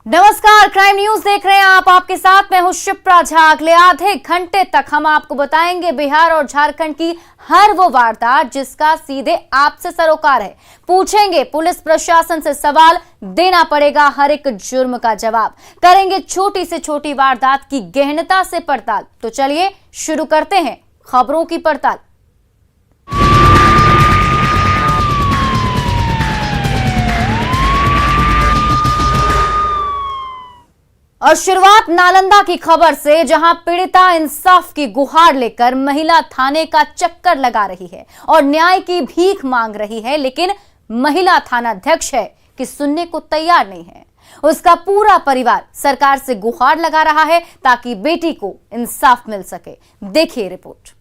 नमस्कार, crime news देख रहे हैं आप। आपके साथ मैं हूं शिप्रा झा। अगले आधे घंटे तक हम आपको बताएंगे बिहार और झारखंड की हर वो वारदात जिसका सीधे आपसे सरोकार है। पूछेंगे पुलिस प्रशासन से सवाल, देना पड़ेगा हर एक जुर्म का जवाब। करेंगे छोटी से छोटी वारदात की गहनता से पड़ताल। तो चलिए शुरू करते हैं खबरों की पड़ताल। और शुरुआत नालंदा की खबर से, जहां पीड़िता इंसाफ की गुहार लेकर महिला थाने का चक्कर लगा रही है और न्याय की भीख मांग रही है, लेकिन महिला थानाध्यक्ष है कि सुनने को तैयार नहीं है। उसका पूरा परिवार सरकार से गुहार लगा रहा है ताकि बेटी को इंसाफ मिल सके। देखिए रिपोर्ट।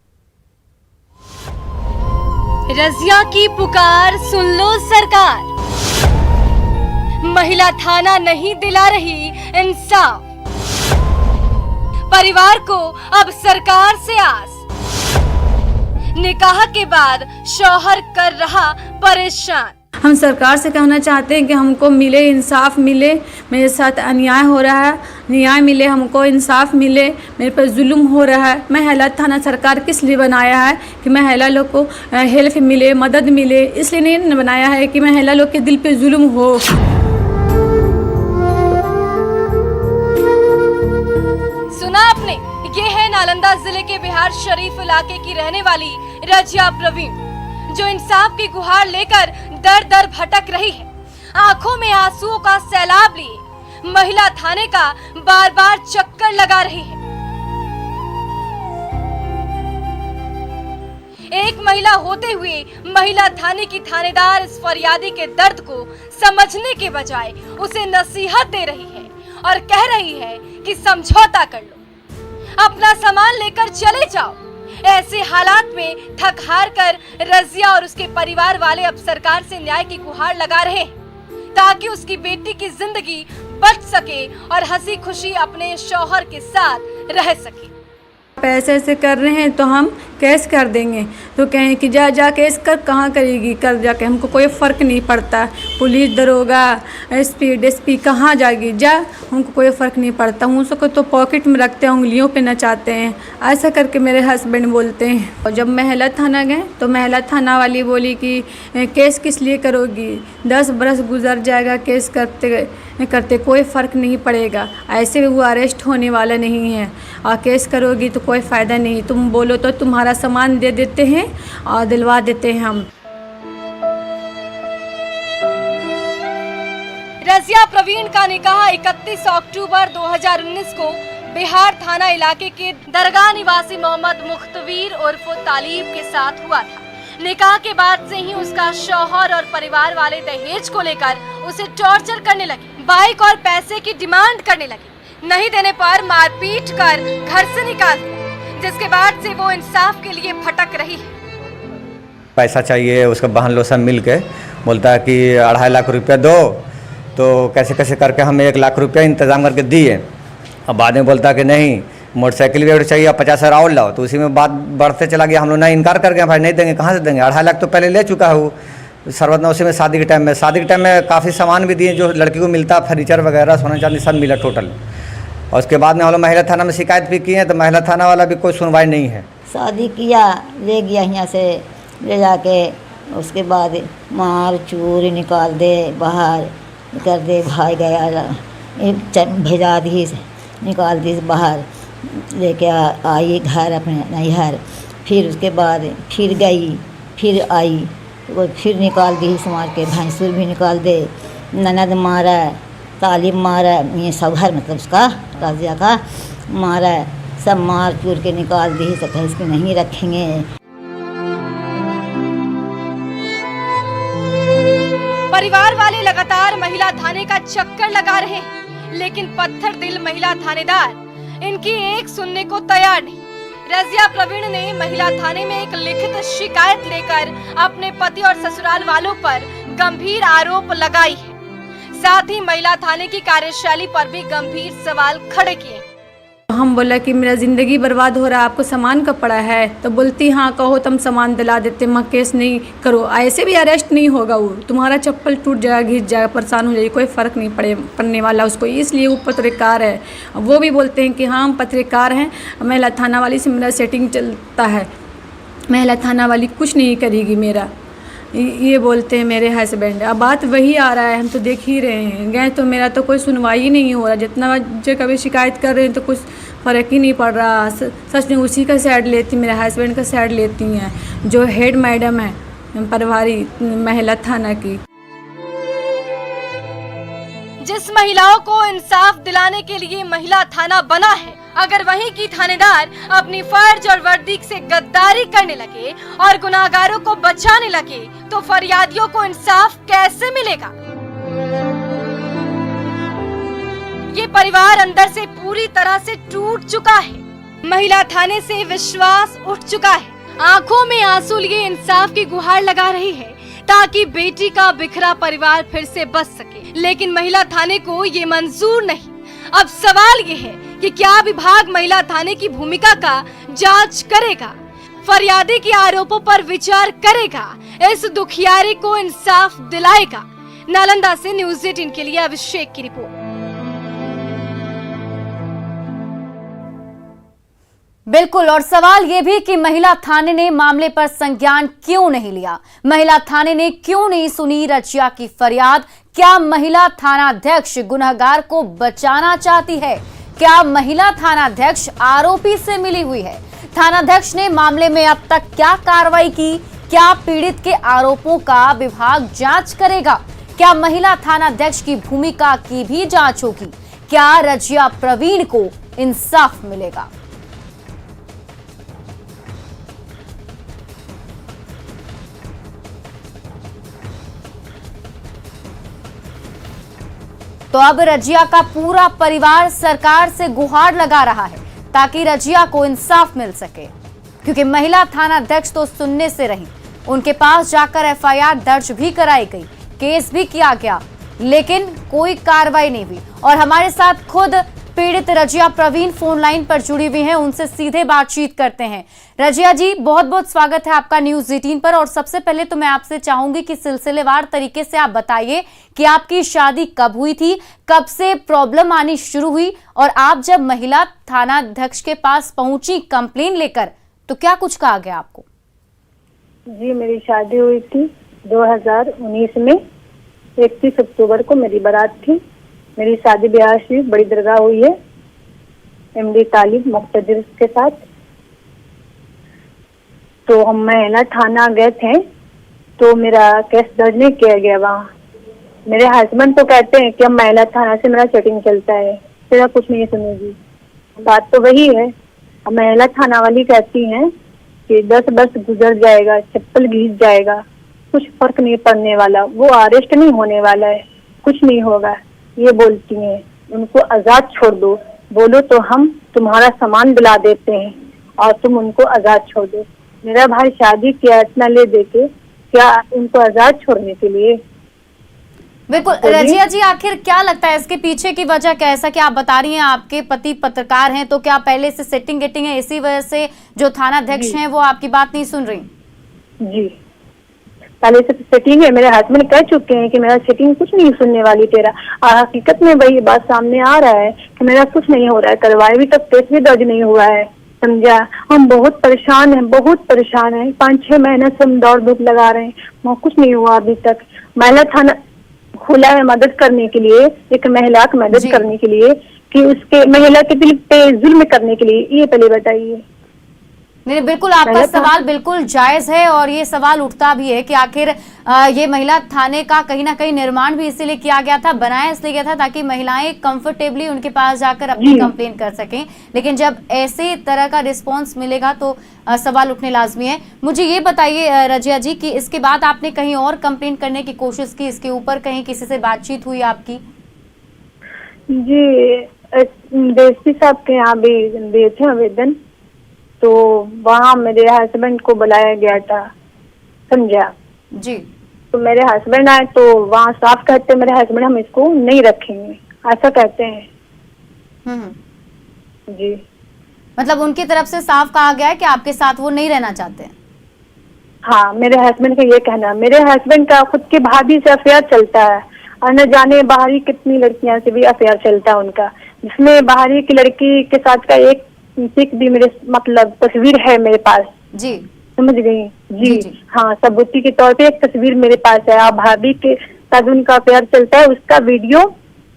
रजिया की पुकार सुन लो सरकार, महिला थाना नहीं दिला रही इंसाफ। परिवार को अब सरकार से आस, निकाह के बाद शौहर कर रहा परेशान। हम सरकार से कहना चाहते हैं कि हमको मिले, इंसाफ मिले। मेरे साथ अन्याय हो रहा है, न्याय मिले, हमको इंसाफ मिले। मेरे पर जुल्म हो रहा है। महिला थाना सरकार किस लिए बनाया है कि महिला लोग को हेल्प मिले, मदद मिले, इसलिए नहीं बनाया है कि महिला लोग के दिल पे जुल्म हो। सुना आपने, ये है नालंदा जिले के बिहार शरीफ इलाके की रहने वाली रजिया प्रवीण, जो इंसाफ की गुहार लेकर दर दर भटक रही है। आंखों में आंसुओं का सैलाब लिए महिला थाने का बार बार चक्कर लगा रही है। एक महिला होते हुए महिला थाने की थानेदार इस फरियादी के दर्द को समझने के बजाय उसे नसीहत दे रही है और कह रही है कि समझौता कर लो, अपना सामान लेकर चले जाओ। ऐसे हालात में थक हार कर रजिया और उसके परिवार वाले अब सरकार से न्याय की गुहार लगा रहे हैं ताकि उसकी बेटी की जिंदगी बच सके और हंसी खुशी अपने शौहर के साथ रह सके। पैसे ऐसे कर रहे हैं तो हम केस कर देंगे, तो कहें कि जा केस कर, कहाँ करेगी, कर जाके हमको कोई फ़र्क नहीं पड़ता। पुलिस, दरोगा, एसपी, डीएसपी कहाँ जाएगी, जा, हमको कोई फ़र्क नहीं पड़ता। हम उसको तो पॉकेट में रखते हैं, उंगलियों पे नचाते हैं, ऐसा करके मेरे हस्बैंड बोलते हैं। और जब महिला थाना गए तो महिला थाना वाली बोली कि केस किस लिए करोगी, 10 बरस गुजर जाएगा केस करते कोई फ़र्क नहीं पड़ेगा, ऐसे वो अरेस्ट होने वाला नहीं है, और केस करोगी तो कोई फ़ायदा नहीं, तुम बोलो तो तुम्हारा सामान दे देते हैं और दिलवा देते हैं हम। रजिया प्रवीण का निकाह 31 अक्टूबर 2019 को बिहार थाना इलाके के दरगाह निवासी मोहम्मद मुख्तवीर उर्फ तालिब के साथ हुआ था। निकाह के बाद से ही उसका शौहर और परिवार वाले दहेज को लेकर उसे टॉर्चर करने लगे, बाइक और पैसे की डिमांड करने लगे। नहीं देने पर मारपीट कर घर से निकाल दिया, जिसके बाद से वो इंसाफ के लिए भटक रही है। पैसा चाहिए, उसका बहन लोग सब मिल के बोलता है कि 2.5 लाख रुपया दो, तो कैसे कैसे करके हम 1 लाख रुपया इंतज़ाम करके दिए। अब बाद में बोलता कि नहीं, मोटरसाइकिल भी चाहिए, 50,000 और लाओ, तो उसी में बात बढ़ते चला गया। हम लोग ना इनकार कर गए, भाई नहीं देंगे, कहाँ से देंगे, 2.5 लाख तो पहले ले चुका है वो सरवतना। उसी में शादी के टाइम में काफ़ी सामान भी दिए जो लड़की को मिलता, फर्नीचर वगैरह, सोना चांदी सब मिला टोटल। और उसके बाद में हम लोग महिला थाना में शिकायत भी की है, तो महिला थाना वाला भी कोई सुनवाई नहीं है। शादी किया, ले गया यहाँ से ले जाके, उसके बाद मार चूर निकाल दे, बाहर कर दे, भाई गया भेजा दी, निकाल दी बाहर, लेके आई घर अपने नैहर। फिर उसके बाद फिर गई, फिर आई, तो फिर निकाल दी समार के, भैंसुर भी निकाल दे, ननद मारा, तालिब मारा, ये सब घर मतलब उसका रजिया का मारा, सब मार चूर के निकाल दी, सब इसको नहीं रखेंगे। परिवार वाले लगातार महिला थाने का चक्कर लगा रहे हैं, लेकिन पत्थर दिल महिला थानेदार इनकी एक सुनने को तैयार नहीं। रजिया प्रवीण ने महिला थाने में एक लिखित शिकायत लेकर अपने पति और ससुराल वालों पर गंभीर आरोप लगाई है। साथ ही महिला थाने की कार्यशैली पर भी गंभीर सवाल खड़े किए। हम बोला कि मेरा ज़िंदगी बर्बाद हो रहा है, आपको सामान का पड़ा है? तो बोलती हाँ कहो तो हम सामान दिला देते, मैं केस नहीं करो, ऐसे भी अरेस्ट नहीं होगा, वो तुम्हारा चप्पल टूट जाएगा, घिस जाएगा, परेशान हो जाएगी, कोई फ़र्क नहीं पड़ने वाला उसको, इसलिए वो पत्रकार है। वो भी बोलते हैं कि हाँ हम पत्रकार हैं, महिला थाना वाली से मेरा सेटिंग चलता है, महिला थाना वाली कुछ नहीं करेगी मेरा, ये बोलते हैं मेरे हस्बैंड। अब बात वही आ रहा है, हम तो देख ही रहे हैं, गए तो मेरा तो कोई सुनवाई ही नहीं हो रहा, जितना जगह भी शिकायत कर रहे हैं तो कुछ फ़र्क ही नहीं पड़ रहा। सच में उसी का साइड लेती, मेरे हस्बैंड का साइड लेती हैं, जो हेड मैडम है प्रभारी महिला थाना की। जिस महिलाओं को इंसाफ दिलाने के लिए महिला थाना बना है, अगर वहीं की थानेदार अपनी फर्ज और वर्दी से गद्दारी करने लगे और गुनाहगारों को बचाने लगे तो फरियादियों को इंसाफ कैसे मिलेगा? ये परिवार अंदर से पूरी तरह से टूट चुका है। महिला थाने से विश्वास उठ चुका है। आंखों में आंसू लिए इंसाफ की गुहार लगा रही है ताकि बेटी का बिखरा परिवार फिर से बच सके, लेकिन महिला थाने को ये मंजूर नहीं। अब सवाल ये है कि क्या विभाग महिला थाने की भूमिका का जांच करेगा, फरियादी के आरोपों पर विचार करेगा, इस दुखियारी को इंसाफ दिलाएगा? नालंदा से न्यूज़ 18 के लिए अभिषेक की रिपोर्ट। बिल्कुल, और सवाल ये भी कि महिला थाने ने मामले पर संज्ञान क्यों नहीं लिया? महिला थाने ने क्यों नहीं सुनी रजिया की फरियाद? क्या महिला थानाध्यक्ष गुनहगार को बचाना चाहती है? क्या महिला थानाध्यक्ष आरोपी से मिली हुई है? थानाध्यक्ष ने मामले में अब तक क्या कार्रवाई की? क्या पीड़ित के आरोपों का विभाग जांच करेगा? क्या महिला थानाध्यक्ष की भूमिका की भी जांच होगी? क्या रजिया प्रवीण को इंसाफ मिलेगा? तो अब रजिया का पूरा परिवार सरकार से गुहार लगा रहा है ताकि रजिया को इंसाफ मिल सके, क्योंकि महिला थानाध्यक्ष तो सुनने से रही, उनके पास जाकर एफआईआर दर्ज भी कराई गई, केस भी किया गया, लेकिन कोई कार्रवाई नहीं हुई। और हमारे साथ खुद पीड़ित रजिया प्रवीण फोन लाइन पर जुड़ी हुई हैं, उनसे सीधे बातचीत करते हैं। रजिया जी, बहुत बहुत स्वागत है आपका न्यूज़ 18 पर। और सबसे पहले तो मैं आपसे चाहूंगी कि सिलसिलेवार तरीके से आप बताइए कि आपकी शादी कब हुई थी, कब से प्रॉब्लम आनी शुरू हुई, और आप जब महिला थानाध्यक्ष के पास पहुंची कंप्लेन लेकर तो क्या कुछ कहा गया आपको? जी, मेरी शादी हुई थी 2019 में, 31 अक्टूबर को मेरी बारात थी। मेरी शादी ब्याह शरीफ बड़ी दरगाह हुई है, एमडी तालिब मुक्तदिर के साथ। तो हम महिला थाना गए थे तो मेरा केस दर्ज नहीं किया गया वहाँ। मेरे हस्बैंड तो कहते हैं कि हम महिला थाना से मेरा चेटिंग चलता है, तेरा कुछ नहीं सुनेगी। बात तो वही है। अब महिला थाना वाली कहती हैं कि 10 वर्ष गुजर जाएगा, चप्पल घिस जाएगा, कुछ फर्क नहीं पड़ने वाला, वो अरेस्ट नहीं होने वाला है, कुछ नहीं होगा, ये बोलती हैं। उनको आजाद छोड़ दो, बोलो तो हम तुम्हारा सामान दिला देते हैं और तुम उनको आजाद छोड़ दो। मेरा भाई शादी किया इतना ले देके, क्या उनको आजाद छोड़ने के लिए? बिल्कुल रजिया जी, आखिर क्या लगता है इसके पीछे की वजह क्या है? ऐसा कि आप बता रही हैं आपके पति पत्रकार हैं, तो क्या पहले से सेटिंग गेटिंग है, इसी वजह से जो थानाध्यक्ष हैं वो आपकी बात नहीं सुन रही? जी, पहले से सेटिंग है। मेरे हस्बैंड कह चुके हैं कि मेरा सेटिंग कुछ नहीं सुनने वाली तेरा। और हकीकत में वही बात सामने आ रहा है कि मेरा कुछ नहीं हो रहा है, करवाए भी तक केस भी दर्ज नहीं हुआ है, समझा। हम बहुत परेशान हैं, बहुत परेशान हैं। 5-6 महीने से हम दौड़ धूप लगा रहे हैं, वहाँ कुछ नहीं हुआ अभी तक। महिला थाना खुला है मदद करने के लिए, एक महिला की मदद करने के लिए, कि उसके महिला के दिल पे जुल्म करने के लिए, ये पहले बताइए। नहीं, बिल्कुल आपका सवाल बिल्कुल जायज है, और ये सवाल उठता भी है कि आखिर ये महिला थाने का कहीं ना कहीं निर्माण भी इसीलिए किया गया था, बनाया इसलिए गया था ताकि महिलाएं कंफर्टेबली उनके पास जाकर अपनी कंप्लेन कर सकें। लेकिन जब ऐसे तरह का रिस्पांस मिलेगा तो सवाल उठने लाजमी है। मुझे ये बताइए रजिया जी कि इसके बाद आपने कहीं और कंप्लेन करने की कोशिश की, इसके ऊपर कहीं किसी से बातचीत हुई आपकी? जी, डीएसपी साहब के यहाँ भी दिए थे आवेदन, तो वहाँ मेरे हस्बैंड को बुलाया गया था, समझा जी। तो मेरे हस्बैंड आए तो वहाँ साफ कहते मेरे हस्बैंड हम इसको नहीं रखेंगे, ऐसा कहते हैं जी। मतलब उनकी तरफ से साफ कहा गया है कि आपके साथ वो नहीं रहना चाहते हैं। हाँ, मेरे हस्बैंड का ये कहना है। मेरे हस्बैंड का खुद की भाभी से अफेयर चलता है और न जाने बाहरी कितनी लड़कियां से भी अफेयर चलता है उनका, जिसमें बाहरी की लड़की के साथ का एक पिक भी मेरे मतलब तस्वीर है मेरे पास। जी, समझ गई जी, जी। हाँ, सबूती के तौर पे एक तस्वीर मेरे पास है। और भाभी के साथ उनका अफेयर चलता है, उसका वीडियो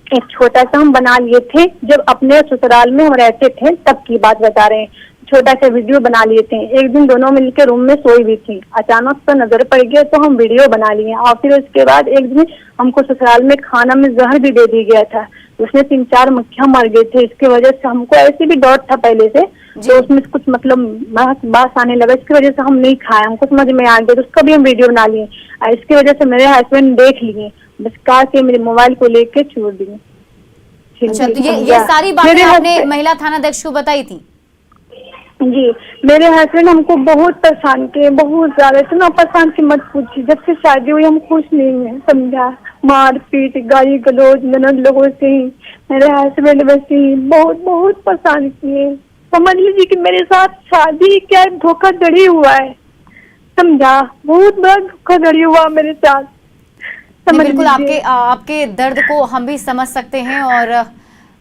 एक छोटा सा हम बना लिए थे जब अपने ससुराल में हम रहते थे, तब की बात बता रहे हैं। छोटा सा वीडियो बना लिए थे। एक दिन दोनों मिलकर रूम में सोई हुई थी, अचानक से नजर पड़ गया तो हम वीडियो बना लिए। और फिर उसके बाद एक दिन हमको ससुराल में खाना में जहर भी दे दिया गया था, उसमें 3-4 मक्खियां मर गए थे। इसकी वजह से हमको ऐसे भी डॉट था पहले से, तो उसमें कुछ मतलब बास आने लगा, इसकी वजह से हम नहीं खाए। हमको समझ में आ गया तो उसका भी हम वीडियो बना लिए। इसकी वजह से मेरे हस्बैंड देख लिए, बस कहा के मेरे मोबाइल को लेके छोड़ दिए। अच्छा, तो ये सारी बातें आपने महिला थानाध्यक्ष को बताई थी? जी, मेरे हस्बैंड हमको बहुत परेशान किए, बहुत ज्यादा, इतना परेशान कि मत पूछिए। जब से शादी हुई हम खुश नहीं है, समझा। मार पीट, गाली गलौज ननद लोगों से ही मेरे हस्बैंड वैसे ही बहुत बहुत परेशान किए। समझ लीजिए कि मेरे साथ शादी क्या धोखाधड़ी हुआ है, समझा। बहुत बड़ा धोखाधड़ी हुआ मेरे साथ। बिल्कुल, आपके दर्द को हम भी समझ सकते हैं और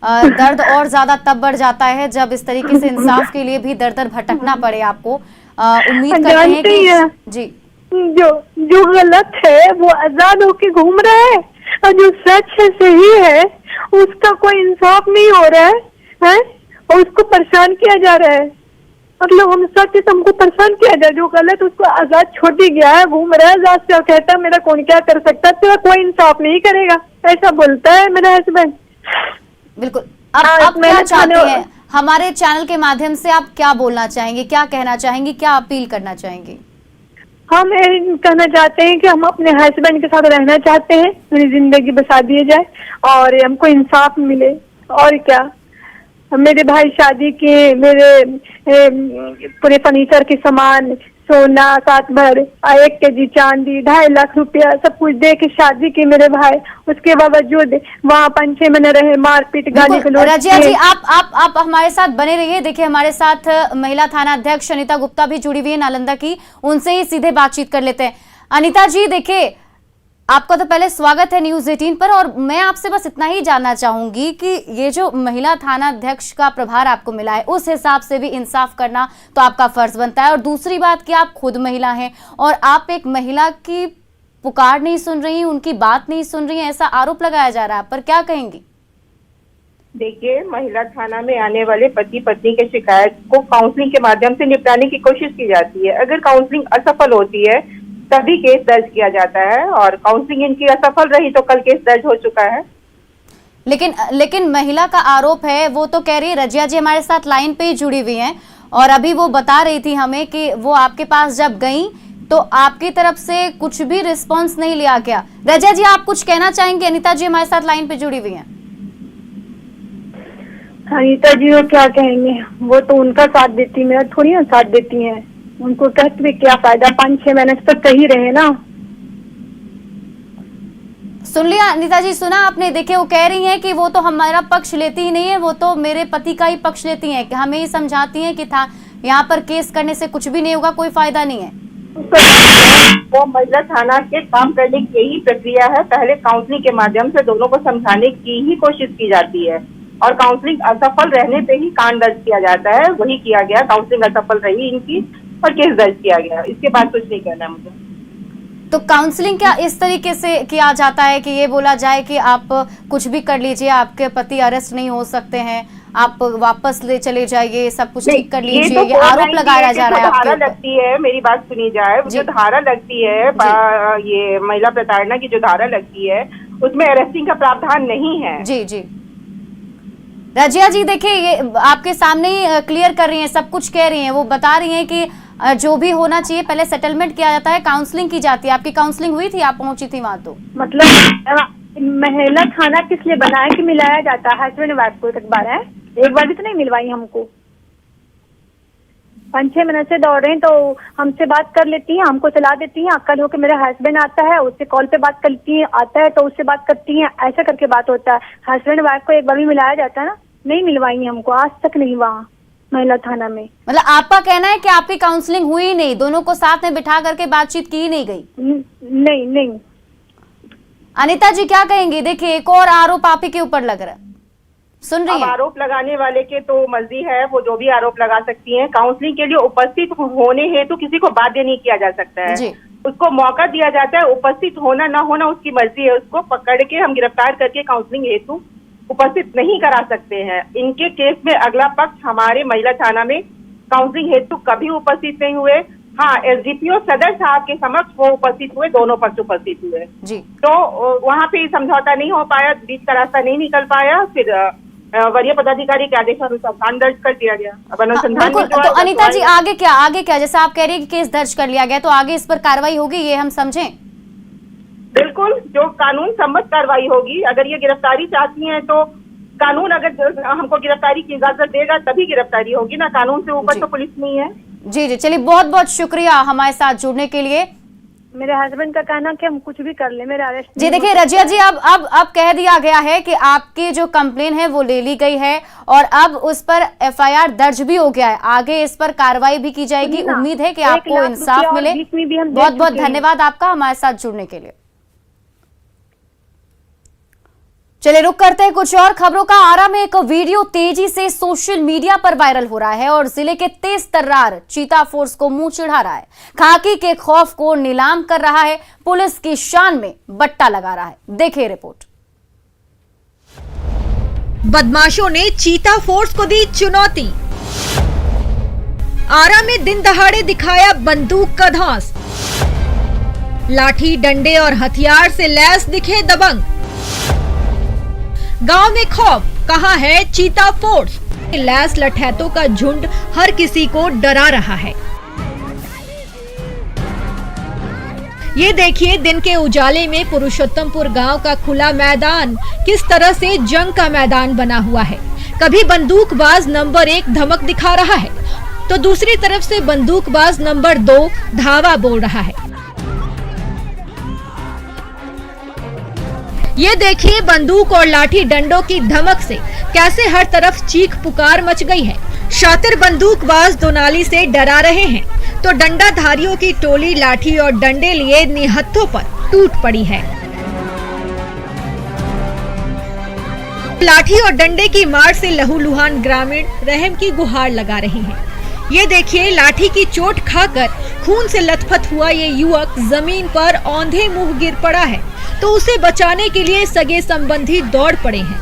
दर्द और ज्यादा तब बढ़ जाता है जब इस तरीके से इंसाफ के लिए भी दर दर भटकना पड़े आपको। उम्मीद करते हैं कि जी, जो गलत है वो आजाद होके घूम रहा है और जो सच है सही है उसका कोई इंसाफ नहीं हो रहा है और उसको परेशान किया जा रहा है। मतलब हम सच तो हमको परेशान किया जाए, जो गलत उसको आजाद छोड़ दी गया है, घूम रहा है आजाद से और कहता है मेरा कौन क्या कर सकता है, तेरा कोई इंसाफ नहीं करेगा, ऐसा बोलता है मेरा हस्बैंड। बिल्कुल, आप क्या चाहते हैं? हमारे चैनल के माध्यम से आप क्या बोलना चाहेंगे, क्या कहना चाहेंगे, क्या अपील करना चाहेंगे? हम ये कहना चाहते हैं कि हम अपने हस्बैंड के साथ रहना चाहते हैं, मेरी जिंदगी बसा दिए जाए और हमको इंसाफ मिले। और क्या, मेरे भाई शादी के मेरे पूरे फर्नीचर के सामान, सोना, 7 भर, 1 केजी चांदी, 2.5 लाख रुपया सब कुछ दे के शादी की मेरे भाई। उसके बावजूद वहाँ 5-6 महीने रहे, मारपीट, गाली गलौज। रजिया जी, आप हमारे साथ बने रहिए। देखिए, हमारे साथ महिला थाना अध्यक्ष अनीता गुप्ता भी जुड़ी हुई है नालंदा की, उनसे ही सीधे बातचीत कर लेते हैं। अनीता जी, देखिए, आपका तो पहले स्वागत है न्यूज़ 18 पर, और मैं आपसे बस इतना ही जानना चाहूंगी कि ये जो महिला थाना अध्यक्ष का प्रभार आपको मिला है, उस हिसाब से भी इंसाफ करना तो आपका फर्ज बनता है। और दूसरी बात कि आप खुद महिला हैं और आप एक महिला की पुकार नहीं सुन रही, उनकी बात नहीं सुन रही, ऐसा आरोप लगाया जा रहा है, आप पर क्या कहेंगी? देखिए, महिला थाना में आने वाले पति पत्नी के शिकायत को काउंसलिंग के माध्यम से निपटाने की कोशिश की जाती है। अगर काउंसलिंग असफल होती है तभी केस दर्ज किया जाता है, और काउंसलिंग इनकी असफल रही तो कल केस दर्ज हो चुका है। लेकिन महिला का आरोप है, वो तो कह रही है, रजिया जी हमारे साथ लाइन पे ही जुड़ी हुई हैं और अभी वो बता रही थी हमें कि वो आपके पास जब गई तो आपकी तरफ से कुछ भी रिस्पॉन्स नहीं लिया गया। रजिया जी, आप कुछ कहना चाहेंगे? अनीता जी हमारे साथ लाइन पे जुड़ी हुई हैं। अनीता जी वो क्या कहेंगे, वो तो उनका साथ देती, मेरा थोड़ी ना साथ देती है। उनको कहते भी क्या फायदा, 5-6 महीने तक कही रहे ना। सुन लिया अनीता जी, सुना आपने? देखिए, वो कह रही हैं कि वो तो हमारा पक्ष लेती ही नहीं है, वो तो मेरे पति का ही पक्ष लेती हैं, कि हमें ही समझाती हैं कि था यहाँ पर केस करने से कुछ भी नहीं होगा, कोई फायदा नहीं है। वो महिला थाना के काम करने की यही प्रक्रिया है। पहले काउंसलिंग के माध्यम से दोनों को समझाने की ही कोशिश की जाती है और काउंसलिंग असफल रहने पे ही कांड दर्ज किया जाता है। वही किया गया, काउंसलिंग असफल रही इनकी और केस दर्ज किया गया। इसके बाद कुछ नहीं करना मुझे। तो काउंसलिंग क्या इस तरीके से किया जाता है कि ये बोला जाए कि आप कुछ भी कर लीजिए, आपके पति अरेस्ट नहीं हो सकते हैं, आप वापस ले चले जाइए, सब कुछ ठीक कर लीजिए, ये आरोप लगाया जा रहा है आपके ऊपर। लगती है, मेरी बात सुनी जाए, जो धारा लगती है, ये महिला प्रताड़ना की जो धारा लगती है, उसमें अरेस्टिंग का प्रावधान नहीं है। जी जी, रजिया जी, देखिए, ये आपके सामने ही क्लियर कर रही हैं, सब कुछ कह रही हैं। वो बता रही हैं कि जो भी होना चाहिए पहले सेटलमेंट किया जाता है, काउंसलिंग की जाती है। आपकी काउंसलिंग हुई थी, आप पहुंची थी वहां? तो मतलब महिला थाना किस लिए बना है कि मिलाया जाता है हस्बैंड वाइफ को, एक बार है, एक बार भी तो नहीं मिलवाई हमको। 5-6 महीने से दौड़ रहे हैं, तो हमसे बात कर लेती हैं, हमको चला देती हैं। कल होकर मेरा हस्बैंड आता है, उससे कॉल पे बात करती है, आता है तो उससे बात करती हैं, ऐसा करके बात होता है। हस्बैंड वाइफ को एक बार भी मिलाया जाता है ना, नहीं मिलवाई हमको आज तक नहीं। वहाँ महिला थाना में। मतलब आपका कहना है कि आपकी काउंसलिंग हुई नहीं, दोनों को साथ में बिठा करके बातचीत की नहीं गई? नहीं नहीं। अनिता जी क्या कहेंगे? देखिए एक और आरोप आप ही के ऊपर लग रहा है, सुन रही अब हैं? आरोप लगाने वाले के तो मर्जी है, वो जो भी आरोप लगा सकती हैं। काउंसलिंग के लिए उपस्थित होने हेतु किसी को बाध्य नहीं किया जा सकता है जी। उसको मौका दिया जाता है। उपस्थित होना ना होना उसकी मर्जी है। उसको पकड़ के हम गिरफ्तार करके काउंसलिंग हेतु उपस्थित नहीं करा सकते हैं। इनके केस में अगला पक्ष हमारे महिला थाना में काउंसलिंग हेतु कभी उपस्थित नहीं हुए। हाँ, एसडीपीओ सदर साहब के समक्ष वो उपस्थित हुए, दोनों पक्ष उपस्थित हुए जी। तो वहाँ पे समझौता नहीं हो पाया, बीच का रास्ता नहीं निकल पाया। फिर वरीय पदाधिकारी के आदेशानुसार कांड दर्ज कर दिया गया। अब अनुसंधान में बिल्कुल। तो अनिता जी आगे क्या जैसा आप कह रही है कि केस दर्ज कर लिया गया, तो आगे इस पर कार्रवाई होगी, ये हम समझें? बिल्कुल, जो कानून सम्मत कार्रवाई होगी। अगर ये गिरफ्तारी चाहती हैं तो कानून अगर हमको गिरफ्तारी की इजाजत देगा तभी गिरफ्तारी होगी ना, कानून से ऊपर तो पुलिस नहीं है। जी जी, चलिए बहुत बहुत शुक्रिया हमारे साथ जुड़ने के लिए। मेरे हस्बैंड का कहना कि हम कुछ भी कर ले, मेरा अरेस्ट जी देखिए रजिया जी, अब कह दिया गया है कि आपकी जो कंप्लेन है वो ले ली गई है और अब उस पर एफआईआर दर्ज भी हो गया है, आगे इस पर कार्रवाई भी की जाएगी। उम्मीद है कि आपको इंसाफ मिले। बहुत बहुत धन्यवाद आपका हमारे साथ जुड़ने के लिए। चलिए रुक करते हैं कुछ और खबरों का। आरा में एक वीडियो तेजी से सोशल मीडिया पर वायरल हो रहा है और जिले के तेज तर्रार चीता फोर्स को मुंह चिढ़ा रहा है, खाकी के खौफ को नीलाम कर रहा है, पुलिस की शान में बट्टा लगा रहा है। देखिए रिपोर्ट। बदमाशों ने चीता फोर्स को दी चुनौती। आरा में दिन दहाड़े दिखाया बंदूक का धौंस। लाठी डंडे और हथियार से लैस दिखे दबंग। गांव में खौफ, कहां है चीता फोर्स। लैस लठैतों का झुंड हर किसी को डरा रहा है। ये देखिए दिन के उजाले में पुरुषोत्तमपुर गांव का खुला मैदान किस तरह से जंग का मैदान बना हुआ है। कभी बंदूकबाज नंबर 1 धमक दिखा रहा है तो दूसरी तरफ से बंदूकबाज नंबर 2 धावा बोल रहा है। ये देखिए बंदूक और लाठी डंडों की धमक से कैसे हर तरफ चीख पुकार मच गई है। शातिर बंदूकबाज दोनाली से डरा रहे हैं तो डंडाधारियों की टोली लाठी और डंडे लिए निहत्थों पर टूट पड़ी है। लाठी और डंडे की मार से लहूलुहान ग्रामीण रहम की गुहार लगा रहे हैं। ये देखिए लाठी की चोट खाकर खून से लथपथ हुआ ये युवक जमीन पर औंधे मुंह गिर पड़ा है तो उसे बचाने के लिए सगे संबंधी दौड़ पड़े हैं।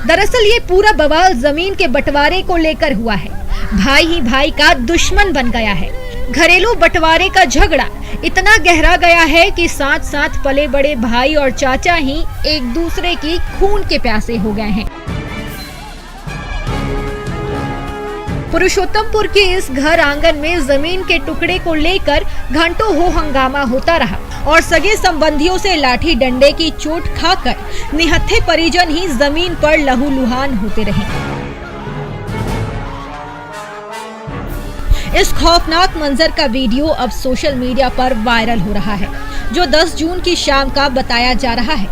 दरअसल ये पूरा बवाल जमीन के बंटवारे को लेकर हुआ है। भाई ही भाई का दुश्मन बन गया है। घरेलू बंटवारे का झगड़ा इतना गहरा गया है कि साथ साथ पले बड़े भाई और चाचा ही एक दूसरे की खून के प्यासे हो गए हैं। पुरुषोत्तमपुर के इस घर आंगन में जमीन के टुकड़े को लेकर घंटों हो हंगामा होता रहा और सगे संबंधियों से लाठी डंडे की चोट खाकर निहत्थे परिजन ही जमीन पर लहूलुहान होते रहे। इस खौफनाक मंजर का वीडियो अब सोशल मीडिया पर वायरल हो रहा है, जो 10 जून की शाम का बताया जा रहा है,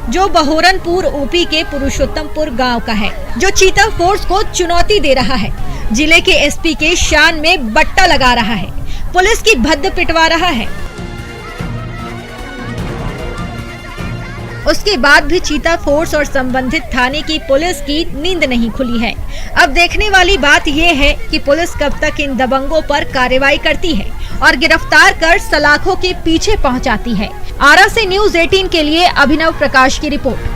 जो बहोरनपुर ओपी के पुरुषोत्तमपुर गांव का है, जो चीता फोर्स को चुनौती दे रहा है, जिले के एसपी के शान में बट्टा लगा रहा है, पुलिस की भद्द पिटवा रहा है। उसके बाद भी चीता फोर्स और संबंधित थाने की पुलिस की नींद नहीं खुली है। अब देखने वाली बात ये है कि पुलिस कब तक इन दबंगों पर कार्रवाई करती है और गिरफ्तार कर सलाखों के पीछे पहुंचाती है। आरा से न्यूज़ 18 के लिए अभिनव प्रकाश की रिपोर्ट।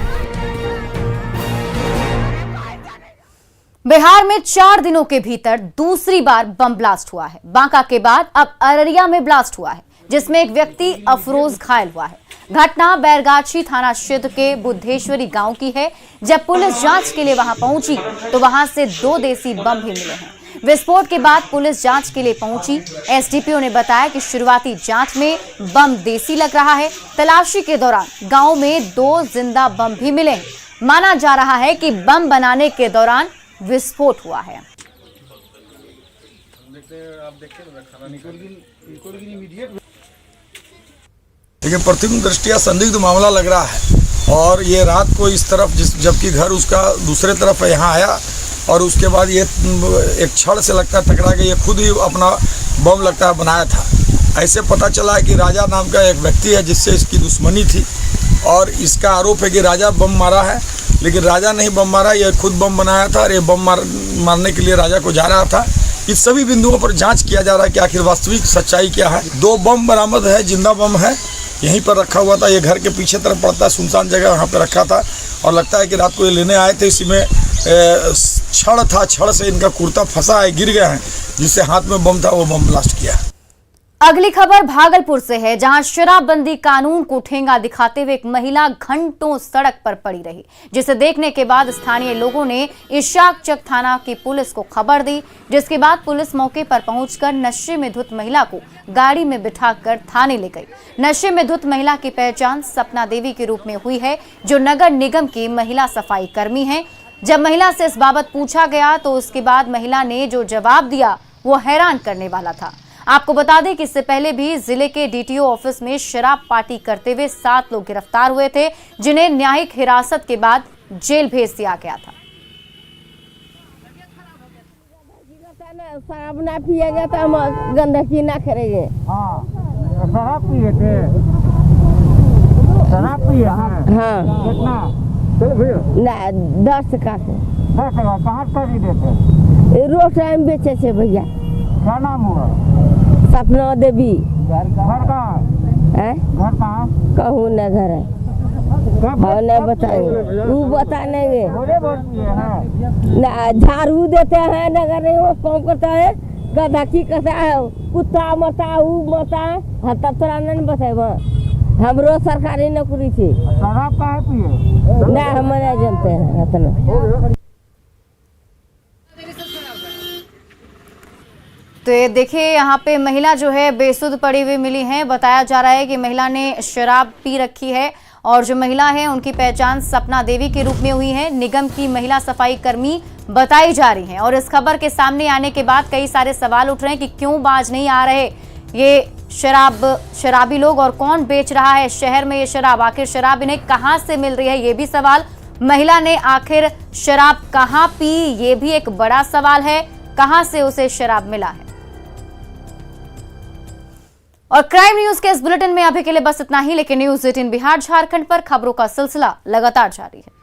बिहार में 4 दिनों के भीतर दूसरी बार बम ब्लास्ट हुआ है। बांका के बाद अब अररिया में ब्लास्ट हुआ है, जिसमें एक व्यक्ति अफरोज घायल हुआ है। घटना बैरगाछी थाना क्षेत्र के बुद्धेश्वरी गांव की है। जब पुलिस जांच के लिए वहां पहुंची तो वहां से 2 देसी बम भी मिले हैं। विस्फोट के बाद पुलिस जांच के लिए पहुंची। एसडीपीओ ने बताया कि शुरुआती जांच में बम देसी लग रहा है। तलाशी के दौरान गांव में 2 जिंदा बम भी मिले। माना जा रहा है कि बम बनाने के दौरान विस्फोट हुआ है। लेकिन प्रथम दृष्टिया संदिग्ध मामला लग रहा है। और ये रात को इस तरफ जबकि घर उसका दूसरे तरफ यहाँ आया और उसके बाद ये एक छड़ से लगता है टकरा के ये खुद ही अपना बम लगता है बनाया था। ऐसे पता चला है कि राजा नाम का एक व्यक्ति है जिससे इसकी दुश्मनी थी और इसका आरोप है कि राजा बम मारा है, लेकिन राजा नहीं बम मारा, ये खुद बम बनाया था और ये बम मारने के लिए राजा को जा रहा था। इस सभी बिंदुओं पर जांच किया जा रहा है कि आखिर वास्तविक सच्चाई क्या है। 2 बम बरामद है, जिंदा बम है, यहीं पर रखा हुआ था। ये घर के पीछे तरफ पड़ता है, सुनसान जगह, वहाँ पर रखा था और लगता है कि रात को ये लेने आए थे। इसी में छड़ था, छड़ से इनका कुर्ता फंसा है, गिर गया है, जिससे हाथ में बम था वो बम ब्लास्ट किया। अगली खबर भागलपुर से है, जहां शराबबंदी कानून को ठेंगा दिखाते हुए एक महिला घंटों सड़क पर पड़ी रही, जिसे देखने के बाद स्थानीय लोगों ने इशाकचक थाना की पुलिस को खबर दी, जिसके बाद पुलिस मौके पर पहुंचकर नशे में धुत महिला को गाड़ी में बिठाकर थाने ले गई। नशे में धुत महिला की पहचान सपना देवी के रूप में हुई है, जो नगर निगम की महिला सफाई कर्मी है। जब महिला से इस बाबत पूछा गया तो उसके बाद महिला ने जो जवाब दिया वो हैरान करने वाला था। आपको बता दें कि इससे पहले भी जिले के डीटीओ ऑफिस में शराब पार्टी करते हुए 7 लोग गिरफ्तार हुए थे, जिन्हें न्यायिक हिरासत के बाद जेल भेज दिया गया था। शराब ना पिएगा तो हम गंदगी ना करेंगे। हाँ, शराब पिए थे? शराब पिए? हाँ। कितना? ना 10 का से। 10 का कहाँ खरीदे थे? रोड टाइम बेचे थे भैया। क्या नाम हुआ? सपना देवी। घर कहाँ? घर कहाँ? कहूँ न घर है, हाँ न बताएंगे, वो बताएंगे ना। झाड़ू देते हैं, नगर निगम काम करता है, गधा की करता है, कुत्ता मरता वो मरता है, तब तोरा नहीं बताए। हमरो सरकारी नौकरी थी। शराब कहाँ पिए? ना हम नहीं जानते हैं इतना। तो ये देखिए, यहाँ पे महिला जो है बेसुध पड़ी हुई मिली है। बताया जा रहा है कि महिला ने शराब पी रखी है और जो महिला है उनकी पहचान सपना देवी के रूप में हुई है। निगम की महिला सफाई कर्मी बताई जा रही हैं और इस खबर के सामने आने के बाद कई सारे सवाल उठ रहे हैं कि क्यों बाज नहीं आ रहे ये शराबी लोग और कौन बेच रहा है शहर में ये शराब। आखिर शराब इन्हें कहाँ से मिल रही है, ये भी सवाल। महिला ने आखिर शराब कहाँ पी, ये भी एक बड़ा सवाल है। कहाँ से उसे शराब मिला है। और क्राइम न्यूज के इस बुलेटिन में अभी के लिए बस इतना ही, लेकिन न्यूज़ 18 बिहार झारखंड पर खबरों का सिलसिला लगातार जारी है।